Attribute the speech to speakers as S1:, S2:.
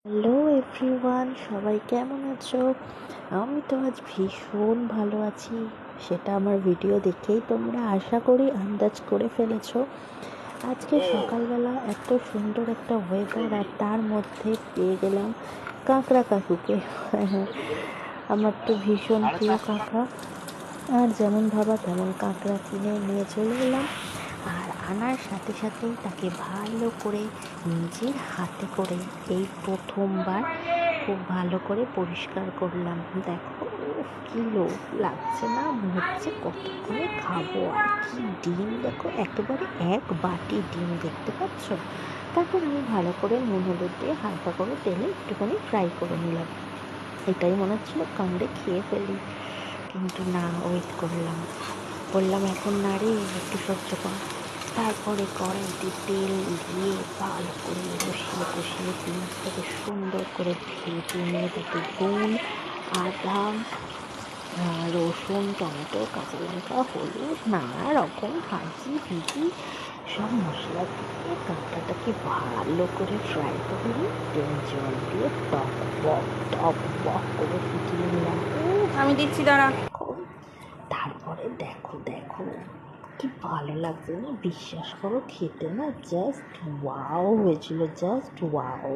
S1: Hello everyone, সবাই কেমন আছো? আমি তো আজ ভীষণ ভালো আছি। সেটা আমার ভিডিও দেখেই তোমরা আশা করি আন্দাজ করে ফেলেছো। আজকে সকালবেলা এত সুন্দর একটা ওয়েদার, আর তার মধ্যে পেয়ে গেলাম কাঁকড়া কাকুকে। আমার তো ভীষণ প্রিয় কাঁকড়া, আর যেমন ভাবা তেমন কাঁকড়া কিনে নিয়ে চলে এলাম। আর আনার সাথে সাথেই তাকে ভালো করে নিজের হাতে করে এই প্রথমবার খুব ভালো করে পরিষ্কার করলাম। দেখো কি লোভ লাগছে না, মনে হচ্ছে কতক্ষণে খাবো। আর কি ডিম দেখো, একেবারে এক বাটি ডিম, দেখতে পাচ্ছ। তারপর আমি ভালো করে নুন হলুদ দিয়ে হালকা করে তেলে একটুখানি ফ্রাই করে নিলাম। এটাই মনে হচ্ছিল কামড়ে খেয়ে ফেলি, কিন্তু না, ওয়েট করলাম, বললাম এখন না রে, একটু সহ্য কর। তারপরে কড়াইতে তেল দিয়ে ভালো করে কষিয়ে কষিয়ে পেঁয়াজটাকে সুন্দর করে ভেজে নিয়ে তাতে নুন, আদা, রসুন, টমেটো, কাঁচা লঙ্কা, হলুদ, নানা রকম ভাজি ভিজি সব মশলা দিয়ে কাঁকড়াটাকে ভালো করে ফ্রাই করে নিয়ে তেল জল দিয়ে টক বক করে ফুটিয়ে নিলাম।
S2: আমি দিচ্ছি, দাঁড়া।
S1: দেখো, তারপরে দেখো দেখো কি ভালো লাগছে না, বিশ্বাস করো, খেতে না জাস্ট ওয়াও হয়েছিল, জাস্ট ওয়াও।